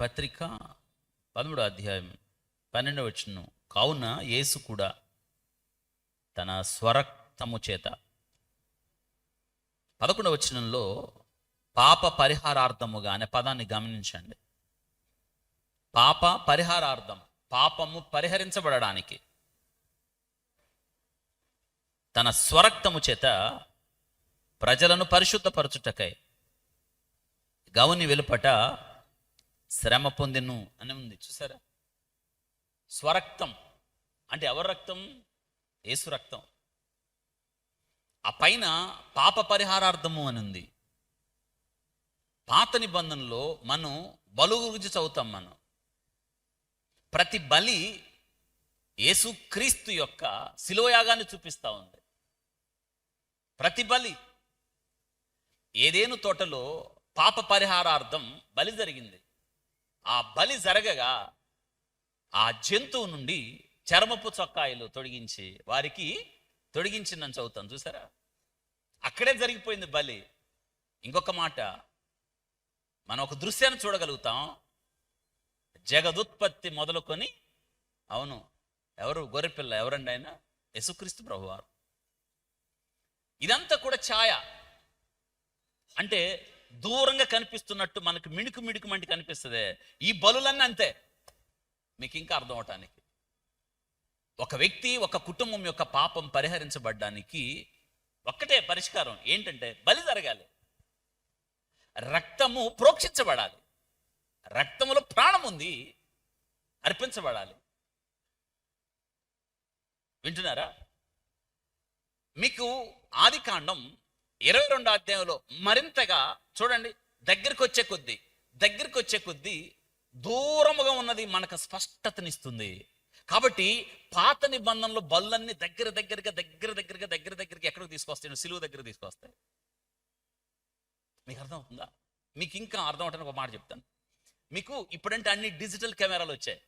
పత్రిక 13వ అధ్యాయం 12వ వచనం. కావున యేసు కూడా తన స్వరక్తము చేత 11వ వచనంలో పాప పరిహారార్థముగా అనే పదాన్ని గమనించండి. పాప పరిహారార్థం, పాపము పరిహరించబడడానికి తన స్వరక్తము చేత ప్రజలను పరిశుద్ధపరచుటకై గౌని వెలుపట శ్రమ పొందెను అని ఉంది. చూసారా? స్వరక్తం అంటే ఎవరి రక్తం? యేసు రక్తం. ఆ పైన పాప పరిహారార్థము అని ఉంది. పాత నిబంధనలో మనం బలు గురించి చదువుతాం. మనం ప్రతి బలి యేసు క్రీస్తు యొక్క శిలువయాగాన్ని చూపిస్తూ ఉంది. ప్రతి బలి ఏదేను తోటలో పాప పరిహారార్థం బలి జరిగింది. ఆ బలి జరగగా ఆ జంతువు నుండి చర్మపు చొక్కాయలు తొడిగించి వారికి తొడిగించిందని చదువుతాం. చూసారా? అక్కడే జరిగిపోయింది బలి. ఇంకొక మాట, మనం ఒక దృశ్యాన్ని చూడగలుగుతాం. జగదుత్పత్తి మొదలుకొని, అవును, ఎవరు? గొర్రెపిల్ల. ఎవరండి ఆయన? యేసుక్రీస్తు ప్రభువారు. ఇదంతా కూడా ఛాయ, అంటే దూరంగా కనిపిస్తున్నట్టు మనకు మిణుకు మిణుకుమంటి కనిపిస్తుంది. ఈ బలులన్నీ అంతే. మీకు ఇంకా అర్థం అవటానికి, ఒక వ్యక్తి, ఒక కుటుంబం యొక్క పాపం పరిహరించబడ్డానికి ఒక్కటే పరిష్కారం. ఏంటంటే బలి జరగాలి, రక్తము ప్రోక్షించబడాలి, రక్తములో ప్రాణం ఉంది, అర్పించబడాలి. వింటున్నారా? మీకు ఆదికాండం 22వ అధ్యాయంలో మరింతగా చూడండి. దగ్గరికి వచ్చే కొద్దీ దూరముగా ఉన్నది మనకు స్పష్టతనిస్తుంది. కాబట్టి పాత నిబంధనలో బలులన్నీ దగ్గరగా ఎక్కడికి తీసుకొస్తాయి? సిలువ దగ్గర తీసుకొస్తాయి. మీకు అర్థం అవుతుందా? మీకు ఇంకా అర్థం అవటానికి ఒక మాట చెప్తాను. మీకు ఇప్పుడంటే అన్ని డిజిటల్ కెమెరాలు వచ్చాయి.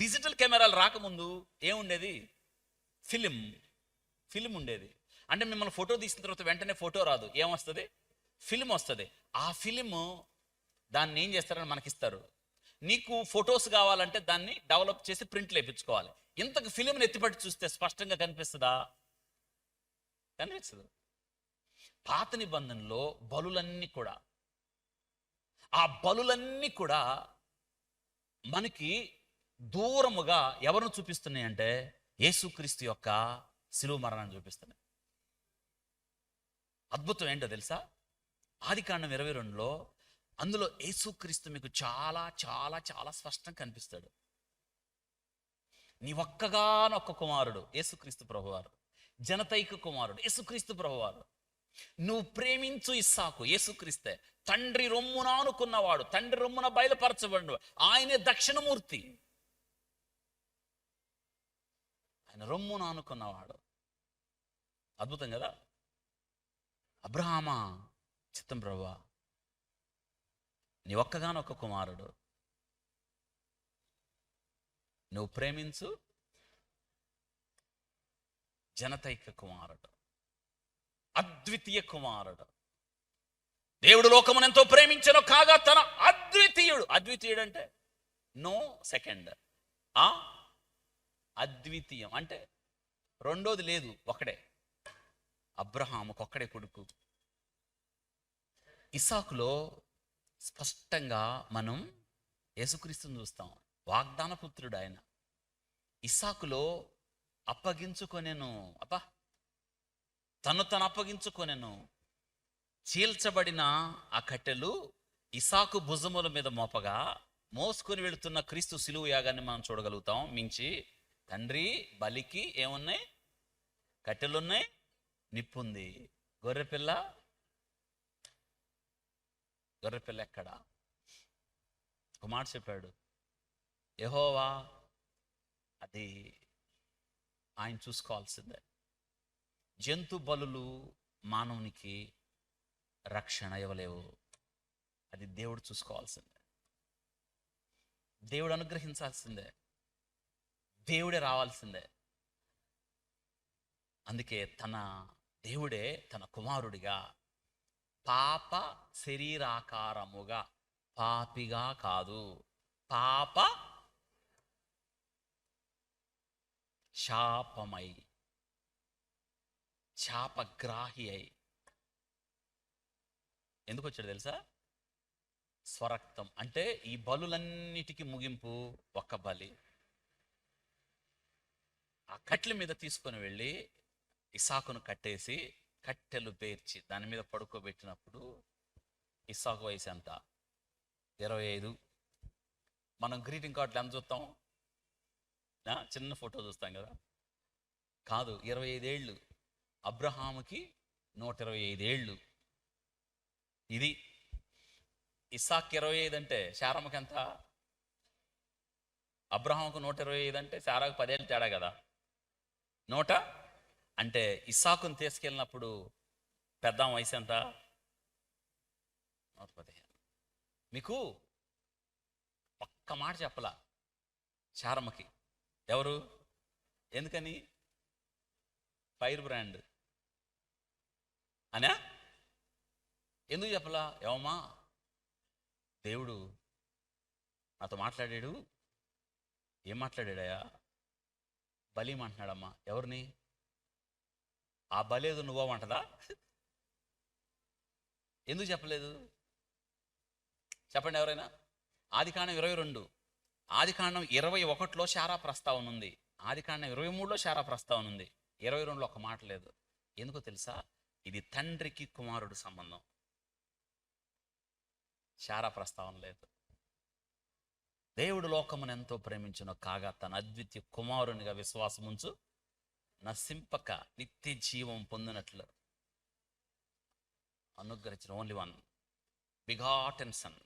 డిజిటల్ కెమెరాలు రాకముందు ఏముండేది? ఫిలిం ఉండేది. అంటే మిమ్మల్ని ఫోటో తీసిన తర్వాత వెంటనే ఫోటో రాదు. ఏమొస్తుంది? ఫిలిం వస్తుంది. ఆ ఫిలిము దాన్ని ఏం చేస్తారని మనకిస్తారు. నీకు ఫొటోస్ కావాలంటే దాన్ని డెవలప్ చేసి ప్రింట్లు వేయించుకోవాలి. ఇంతకు ఫిలింని ఎత్తిపట్టి చూస్తే స్పష్టంగా కనిపిస్తుందా? కనిపిస్తుంది. పాత నిబంధనలో ఆ బలులన్నీ కూడా మనకి దూరముగా ఎవరిని చూపిస్తున్నాయి అంటే యేసుక్రీస్తు యొక్క శిలువ మరణాన్ని చూపిస్తున్నాయి. అద్భుతం ఏంటో తెలుసా? ఆదికాండం 22లో అందులో యేసుక్రీస్తు మీకు చాలా చాలా చాలా స్పష్టంగా కనిపిస్తాడు. నీ ఒక్కగానొక్క కుమారుడు యేసుక్రీస్తు ప్రభువారు, జనతైక కుమారుడు యేసుక్రీస్తు ప్రభువారు. నువ్వు ప్రేమించు ఇస్సాకు యేసుక్రీస్తే. తండ్రి రొమ్మున అనుకున్నవాడు, తండ్రి రొమ్మున బయలుపరచబడిన ఆయనే దక్షిణమూర్తి. ఆయన రొమ్మున అనుకున్నవాడు. అద్భుతం కదా? అబ్రహామా చిత్తం ప్రభువా, నీ ఒక్కగానొక్క కుమారుడు, నువ్వు ప్రేమించు జనతైక కుమారుడు, అద్వితీయ కుమారుడు. దేవుడు లోకమును ఎంతో ప్రేమించెను కాగా తన అద్వితీయుడు అంటే నో సెకండ్. అద్వితీయం అంటే రెండోది లేదు, ఒకడే. అబ్రహాముకు ఒక్కడే కొడుకు. ఇస్సాకులో స్పష్టంగా మనం యేసుక్రీస్తుని చూస్తాం. వాగ్దాన పుత్రుడు ఆయన. ఇస్సాకులో అప్పగించుకొనెను, తను అప్పగించుకొనెను. చీల్చబడిన ఆ కట్టెలు ఇస్సాకు భుజముల మీద మోపగా మోసుకొని వెళుతున్న క్రీస్తు శిలువ యాగాన్ని మనం చూడగలుగుతాం. మించి తండ్రి బలికి ఏమున్నాయి? కట్టెలున్నాయి, నిప్పుంది. గొర్రెపిల్ల ఎక్కడా? ఒక మాట చెప్పాడు, యెహోవా అది ఆయన చూసుకోవాల్సిందే. జంతు బలులు మానవునికి రక్షణ ఇవ్వలేవు. అది దేవుడు చూసుకోవాల్సిందే, దేవుడు అనుగ్రహించాల్సిందే, దేవుడే రావాల్సిందే. అందుకే దేవుడే తన కుమారుడిగా పాప శరీరాకారముగా పాపిగా కాదు, పాప శాపమై, శాపగ్రాహి అయి. ఎందుకు వచ్చాడు తెలుసా? స్వరక్తం. అంటే ఈ బలులన్నిటికీ ముగింపు ఒక్క బలి. ఆ కట్టెల మీద తీసుకొని వెళ్ళి ఇసాకును కట్టేసి కట్టెలు పేర్చి దాని మీద పడుకోబెట్టినప్పుడు ఇసాకు వయసు ఎంత? 25. మనం గ్రీటింగ్ కార్డులు ఎంత చూస్తాం? చిన్న ఫోటో చూస్తాం కదా. కాదు, 25 ఏళ్ళు. అబ్రహాముకి 125 ఏళ్ళు. ఇది ఇస్సాకు 25 అంటే శారమ్మకి ఎంత? అబ్రహాముకు 125 అంటే శారాకు 10 ఏళ్ళు తేడా కదా. 100 అంటే ఇస్సాకుని తీసుకెళ్ళినప్పుడు పెద్దాం వయసు ఎంత? 115. మీకు ఒక్క మాట చెప్పలా శారమ్మకి. ఎవరు? ఎందుకని? ఫైర్ బ్రాండ్ అనా? ఎందుకు చెప్పలా? ఏమమ్మా, దేవుడు నాతో మాట్లాడాడు. ఏం మాట్లాడాడయా? బలి అంటున్నాడమ్మా. ఎవరిని? ఆ బలేదు నువ్వమంటదా? ఎందుకు చెప్పలేదు? చెప్పండి ఎవరైనా. ఆదికాండం 22, ఆదికాండం 21లో శారా ప్రస్తావన ఉంది, ఆదికాండం 23లో శారా ప్రస్తావన ఉంది, 22లో ఒక మాట లేదు. ఎందుకో తెలుసా? ఇది తండ్రికి కుమారుడు సంబంధం. శారా ప్రస్తావన లేదు. దేవుడు లోకమును ఎంతో ప్రేమించును కాగా తన అద్వితీయ కుమారునిగా విశ్వాసముంచు నశింపక నిత్య జీవం పొందినట్లు అనుగ్రహించిన ఓన్లీ వన్ బిగాటెన్ సన్.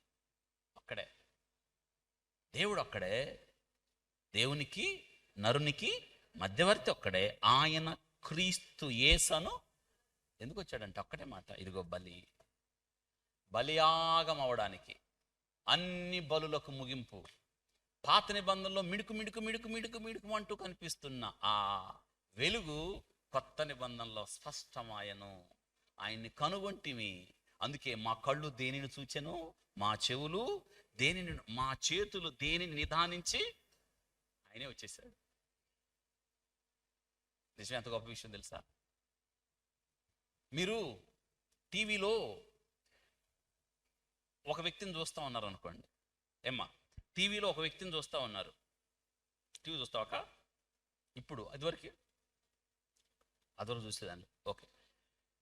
ఒక్కడే దేవుడు, ఒక్కడే దేవునికి నరునికి మధ్యవర్తి, ఒక్కడే ఆయన క్రీస్తు యేసును. ఎందుకు వచ్చాడంటే ఒక్కటే మాట, ఇదిగో బలి, బలియాగం అవడానికి. అన్ని బలులకు ముగింపు. పాత నిబంధనలో మిడుకు మిడుకు మిడుకు మిడుకు మిడుకు అంటూ కనిపిస్తున్న ఆ వెలుగు కొత్త నిబంధనలో స్పష్టమాయను. ఆయన్ని కనుగొంటిమి. అందుకే మా కళ్ళు దేనిని చూచెను, మా చెవులు దేనిని, మా చేతులు దేనిని నిదానించి ఆయనే వచ్చేసాడు. నిజమే, ఎంత గొప్ప విషయం తెలుసా? మీరు టీవీలో ఒక వ్యక్తిని చూస్తూ ఉన్నారు అనుకోండి. ఏమ్మా, టీవీలో ఒక వ్యక్తిని చూస్తూ ఉన్నారు. టీవీ చూస్తావాక? ఇప్పుడు అదివరకు చూసేదాన్ని. ఓకే,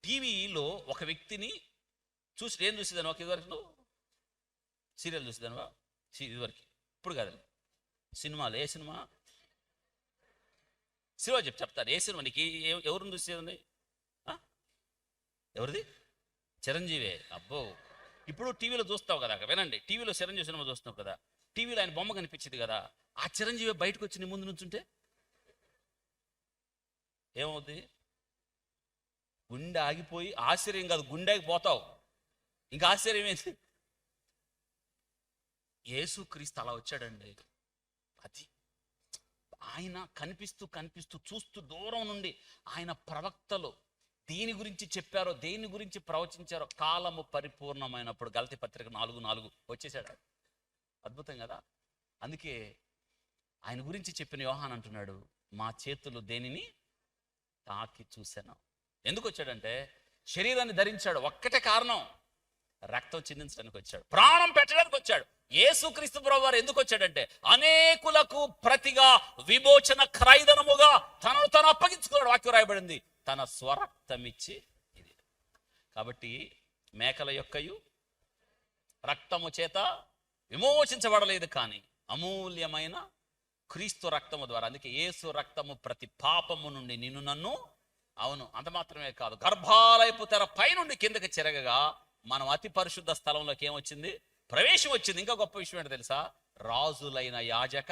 టీవీలో ఒక వ్యక్తిని చూసి ఏం చూసేదాను? ఒక ఇదివరకు నువ్వు సీరియల్ చూసేదానువా? ఇదివరకు. ఇప్పుడు కాదు, సినిమాలు. ఏ సినిమా? సినిమా చెప్తాను. ఏ సినిమా నీకు ఎవరిని చూసేది? ఎవరిది? చిరంజీవే. అబ్బో, ఇప్పుడు టీవీలో చూస్తావు కదా. వినండి, టీవీలో చిరంజీవి సినిమా చూస్తున్నావు కదా, టీవీలో ఆయన బొమ్మ కనిపించింది కదా. ఆ చిరంజీవి బయటకు వచ్చి నీ ముందు నుంచుంటే ఏమవుద్ది? గుండె ఆగిపోయి, ఆశ్చర్యం కాదు, గుండె ఆగిపోతావు. ఇంకా ఆశ్చర్యం ఏంటి? యేసుక్రీస్తు అలా వచ్చాడండి. అది ఆయన కనిపిస్తూ కనిపిస్తూ చూస్తూ దూరం నుండి ఆయన ప్రవక్తలు దేని గురించి చెప్పారో, దేని గురించి ప్రవచించారో, కాలము పరిపూర్ణమైనప్పుడు గలతీ పత్రిక 4:4 వచ్చేసాడు. అద్భుతం కదా. అందుకే ఆయన గురించి చెప్పిన యోహాన్ అంటున్నాడు, మా చేతులు దేనిని తాకి చూశాను. ఎందుకు వచ్చాడంటే శరీరాన్ని ధరించాడు. ఒక్కటే కారణం, రక్తం చిందించడానికి వచ్చాడు, ప్రాణం పెట్టడానికి వచ్చాడు. యేసుక్రీస్తు ప్రభువారు ఎందుకు వచ్చాడంటే అనేకులకు ప్రతిగా విమోచన క్రయధనముగా తనను తను అప్పగించుకున్నాడు. వాక్యం రాయబడింది, తన స్వరక్తమిచ్చి. ఇది కాబట్టి మేకల యొక్కయు రక్తము చేత విమోచించబడలేదు, కానీ అమూల్యమైన క్రీస్తు రక్తము ద్వారా. అందుకే యేసు రక్తము ప్రతి పాపము నుండి నిన్ను నన్ను, అవును అంత మాత్రమే కాదు, గర్భాలయపు తెర పైనుండి కిందకి చెరగగా మనం అతి పరిశుద్ధ స్థలంలోకి ఏమొచ్చింది? ప్రవేశం వచ్చింది. ఇంకా గొప్ప విషయం ఏంటో తెలుసా? రాజులైన యాజక